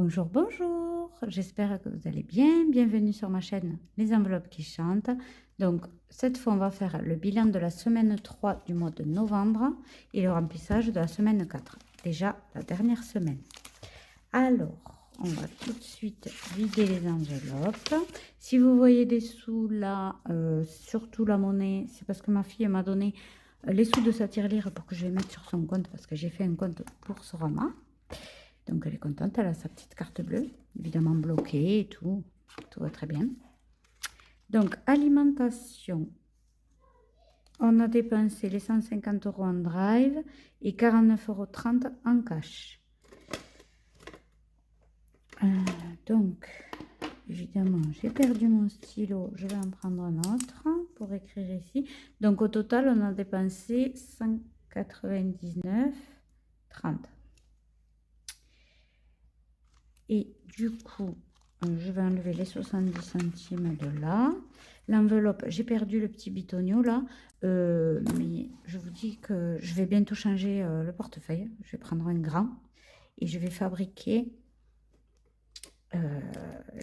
Bonjour, bonjour, j'espère que vous allez bien. Bienvenue sur ma chaîne Les Enveloppes qui chantent. Donc, cette fois, on va faire le bilan de la semaine 3 du mois de novembre et le remplissage de la semaine 4. Déjà, la dernière semaine. Alors, on va tout de suite vider les enveloppes. Si vous voyez des sous là, surtout la monnaie, c'est parce que ma fille m'a donné les sous de sa tirelire pour que je les mette sur son compte parce que j'ai fait un compte pour Sorama. Donc elle est contente, elle a sa petite carte bleue, évidemment bloquée et tout va très bien. Donc alimentation, on a dépensé les 150 € en drive et 49,30 € en cash. Donc évidemment j'ai perdu mon stylo, je vais en prendre un autre pour écrire ici. Donc au total on a dépensé 199,30 €. Et du coup, je vais enlever les 70 centimes de là. L'enveloppe, j'ai perdu le petit bitonio là. Mais je vous dis que je vais bientôt changer le portefeuille. Je vais prendre un grand et je vais fabriquer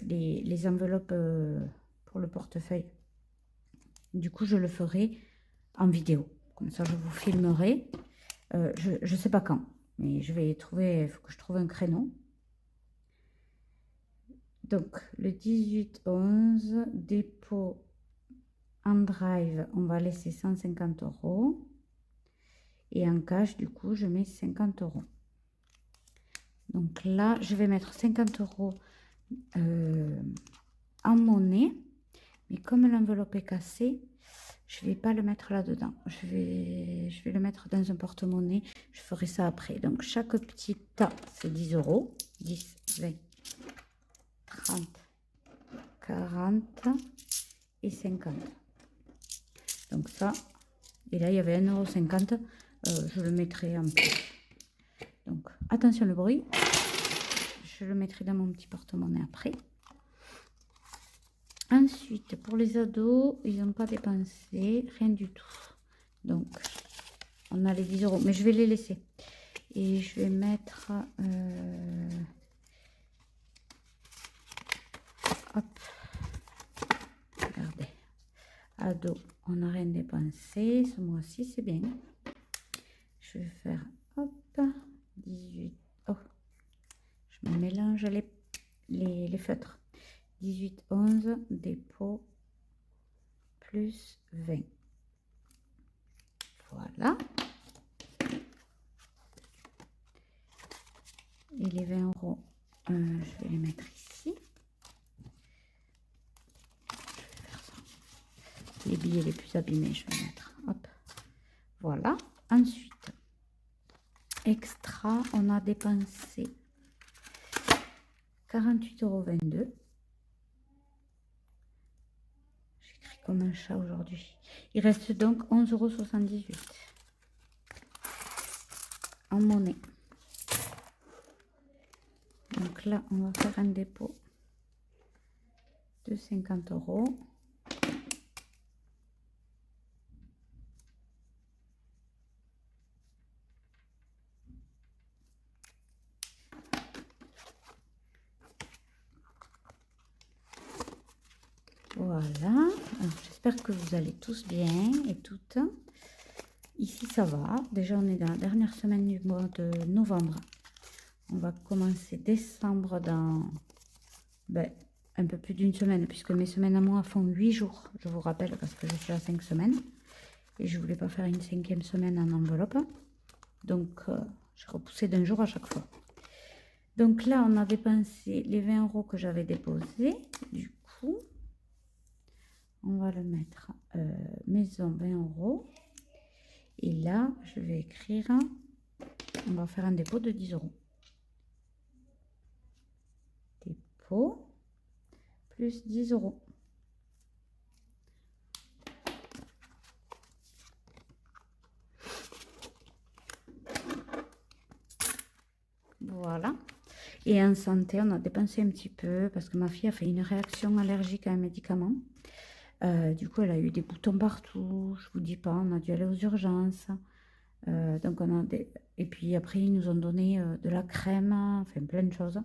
les enveloppes pour le portefeuille. Du coup, je le ferai en vidéo. Comme ça, je vous filmerai. Je ne sais pas quand, mais je vais trouver, il faut que je trouve un créneau. Donc, le 18-11, dépôt en drive, on va laisser 150 €. Et en cash, du coup, je mets 50 €. Donc là, je vais mettre 50 € en monnaie. Mais comme l'enveloppe est cassée, je ne vais pas le mettre là-dedans. Je vais le mettre dans un porte-monnaie. Je ferai ça après. Donc, chaque petit tas, c'est 10 €. 10, 20, 30, 40 et 50. Donc ça, et là il y avait 1,50 €, je le mettrai en plus. Donc attention le bruit, je le mettrai dans mon petit porte-monnaie après. Ensuite, pour les ados, ils n'ont pas dépensé rien du tout. Donc on a les 10 €, mais je vais les laisser. Et je vais mettre... hop. Regardez. Ado, on n'a rien dépensé. Ce mois-ci, c'est bien. Je vais faire, hop, 18. Oh, je me mélange les feutres. 18, 11, dépôt, plus 20. Voilà. Et les 20 €, je vais les mettre ici. Les billets les plus abîmés, je vais mettre. Hop. Voilà. Ensuite, extra, on a dépensé 48,22 €. J'écris comme un chat aujourd'hui. Il reste donc 11,78 € en monnaie. Donc là, on va faire un dépôt de 50 €. Voilà, j'espère que vous allez tous bien et toutes. Ici ça va, déjà on est dans la dernière semaine du mois de novembre. On va commencer décembre dans un peu plus d'une semaine, puisque mes semaines à moi font 8 jours, je vous rappelle, parce que je suis à 5 semaines. Et je voulais pas faire une 5e semaine en enveloppe. Donc j'ai repoussé d'un jour à chaque fois. Donc là on a dépensé les 20 € que j'avais déposés. Du coup, on va le mettre maison 20 €. Et là, je vais écrire, on va faire un dépôt de 10 €. Dépôt plus 10 €. Voilà. Et en santé, on a dépensé un petit peu parce que ma fille a fait une réaction allergique à un médicament. Du coup, elle a eu des boutons partout. Je vous dis pas, on a dû aller aux urgences. Donc on a et puis après, ils nous ont donné de la crème, enfin plein de choses.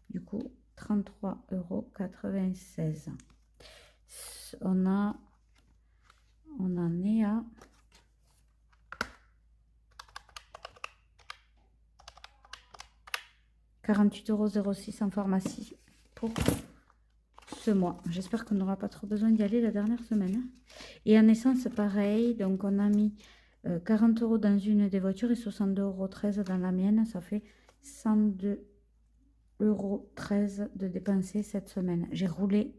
Du coup, 33,96 €. On en est à 48,06 € en pharmacie pour ce mois. J'espère qu'on n'aura pas trop besoin d'y aller la dernière semaine. Et en essence, pareil. Donc, on a mis 40 € dans une des voitures et 62,13 € dans la mienne. Ça fait 102,13 € de dépensés cette semaine. J'ai roulé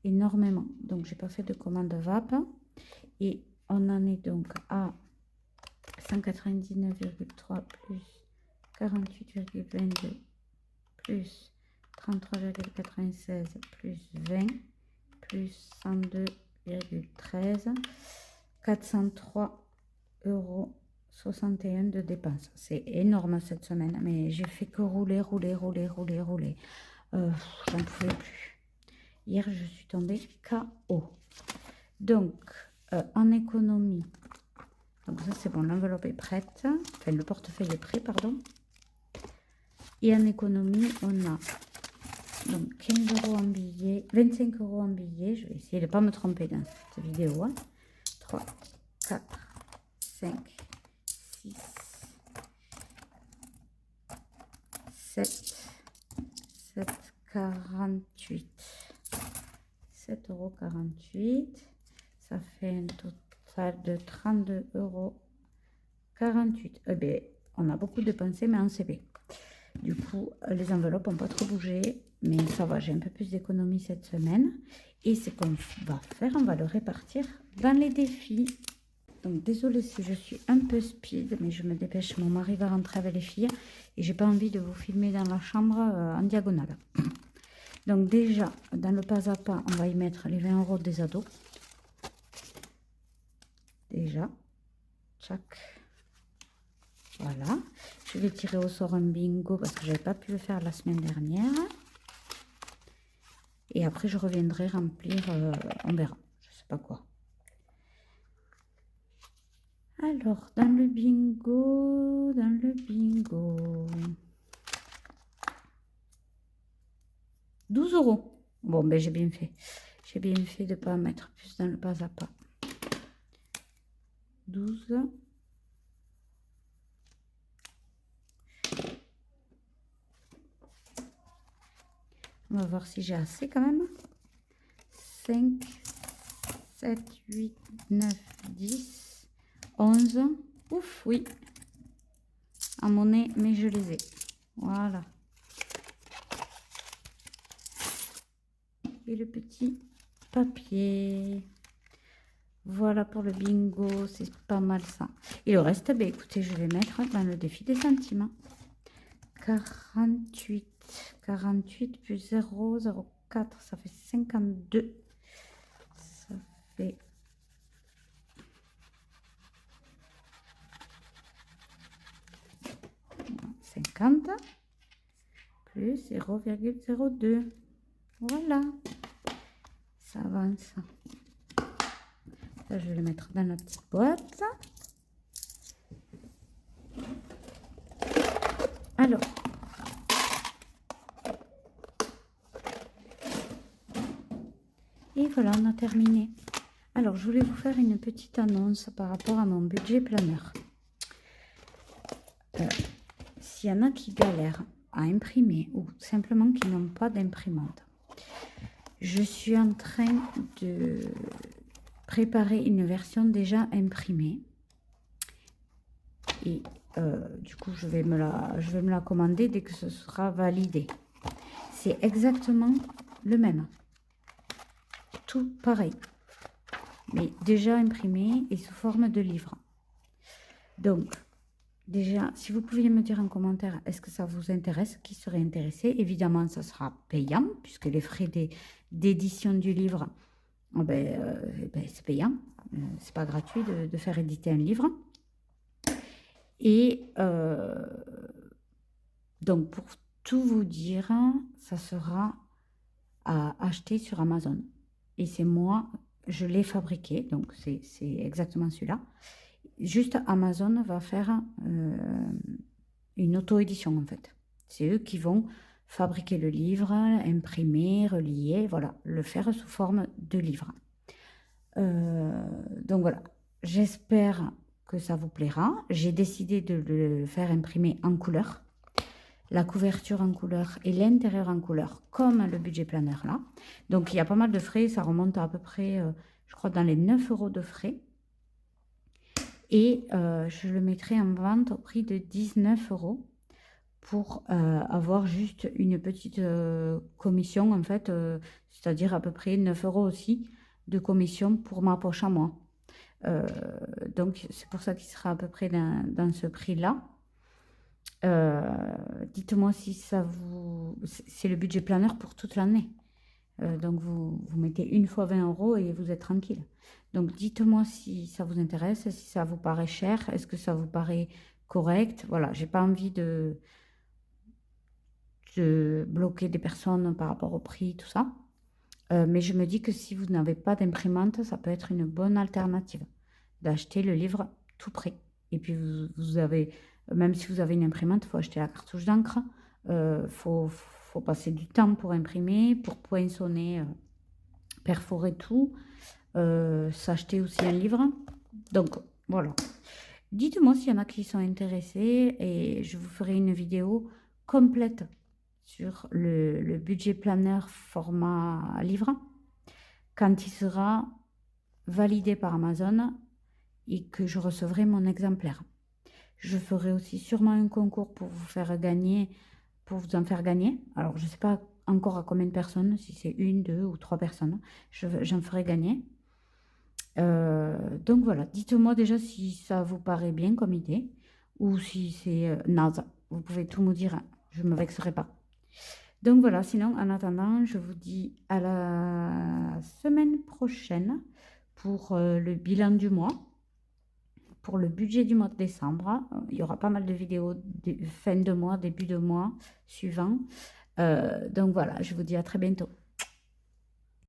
énormément. Donc, j'ai pas fait de commande VAP. Et on en est donc à 199,3 plus 48,22 plus 33,96 plus 20 plus 102,13, 403,61 € de dépenses. C'est énorme cette semaine, mais j'ai fait que rouler. J'en pouvais plus. Hier, je suis tombée KO. Donc, en économie, donc ça c'est bon, l'enveloppe est prête. Enfin, le portefeuille est prêt, pardon. Et en économie, on a donc 15 € en billets, 25 € en billets. Je vais essayer de ne pas me tromper dans cette vidéo. 3, 4, 5, 6, 7, 48. 7,48 €. Ça fait un total de 32,48 €. Eh bien, on a beaucoup dépensé, mais en CP. Du coup, les enveloppes n'ont pas trop bougé, mais ça va, j'ai un peu plus d'économie cette semaine. Et ce qu'on va faire, on va le répartir dans les défis. Donc, désolée si je suis un peu speed, mais je me dépêche. Mon mari va rentrer avec les filles et j'ai pas envie de vous filmer dans la chambre en diagonale. Donc, déjà, dans le pas à pas, on va y mettre les 20 € des ados. Déjà, tchac. Voilà. Je vais tirer au sort un bingo parce que j'avais pas pu le faire la semaine dernière. Et après, je reviendrai remplir, on verra, je sais pas quoi. Alors, dans le bingo, 12 €. Bon, ben j'ai bien fait. J'ai bien fait de ne pas mettre plus dans le pas à pas. 12. On va voir si j'ai assez quand même. 5, 7, 8, 9, 10, 11. Ouf, oui. En monnaie, mais je les ai. Voilà. Et le petit papier. Voilà pour le bingo, c'est pas mal ça. Et le reste, ben, écoutez, je vais mettre dans le défi des centimes. 48 plus 0, 0,4, ça fait 52. Ça fait 50 plus 0,02. Voilà, ça avance. Ça, je vais le mettre dans la petite boîte. Alors, et voilà, on a terminé. Alors, je voulais vous faire une petite annonce par rapport à mon budget planeur. S'il y en a qui galèrent à imprimer ou simplement qui n'ont pas d'imprimante, je suis en train de préparer une version déjà imprimée. Et du coup, je vais me la commander dès que ce sera validé. C'est exactement le même. Tout pareil. Mais déjà imprimé et sous forme de livre. Donc, déjà, si vous pouviez me dire en commentaire, est-ce que ça vous intéresse? Qui serait intéressé? Évidemment, ça sera payant, puisque les frais d'édition du livre, c'est payant. C'est pas gratuit de faire éditer un livre. Et donc, pour tout vous dire, ça sera à acheter sur Amazon. Et c'est moi, je l'ai fabriqué, donc c'est exactement celui-là. Juste Amazon va faire une auto-édition en fait. C'est eux qui vont fabriquer le livre, imprimer, relier, voilà, le faire sous forme de livre. Donc voilà, j'espère que ça vous plaira. J'ai décidé de le faire imprimer en couleur, la couverture en couleur et l'intérieur en couleur, comme le budget planner là. Donc il y a pas mal de frais, ça remonte à peu près, je crois, dans les 9 € de frais. Et je le mettrai en vente au prix de 19 € pour avoir juste une petite commission, en fait, c'est-à-dire à peu près 9 € aussi de commission pour ma poche à moi. Donc, c'est pour ça qu'il sera à peu près dans ce prix-là. Dites-moi si ça vous... C'est le budget planner pour toute l'année. Donc, vous mettez une fois 20 € et vous êtes tranquille. Donc, dites-moi si ça vous intéresse, si ça vous paraît cher, est-ce que ça vous paraît correct. Voilà, j'ai pas envie de bloquer des personnes par rapport au prix, tout ça. Mais je me dis que si vous n'avez pas d'imprimante, ça peut être une bonne alternative d'acheter le livre tout prêt. Et puis, vous avez, même si vous avez une imprimante, il faut acheter la cartouche d'encre. Faut passer du temps pour imprimer, pour poinçonner, perforer tout. S'acheter aussi un livre. Donc, voilà. Dites-moi s'il y en a qui sont intéressés et je vous ferai une vidéo complète sur le budget planner format livre quand il sera validé par Amazon et que je recevrai mon exemplaire. Je ferai aussi sûrement un concours pour vous faire gagner, pour vous en faire gagner. Alors, je ne sais pas encore à combien de personnes, si c'est 1, 2 ou 3 personnes, j'en ferai gagner. Donc voilà, dites-moi déjà si ça vous paraît bien comme idée ou si c'est naze. Vous pouvez tout me dire, hein, je ne me vexerai pas. Donc voilà, sinon en attendant, je vous dis à la semaine prochaine pour le bilan du mois, pour le budget du mois de décembre. Il y aura pas mal de vidéos de fin de mois, début de mois suivant. Donc voilà, je vous dis à très bientôt.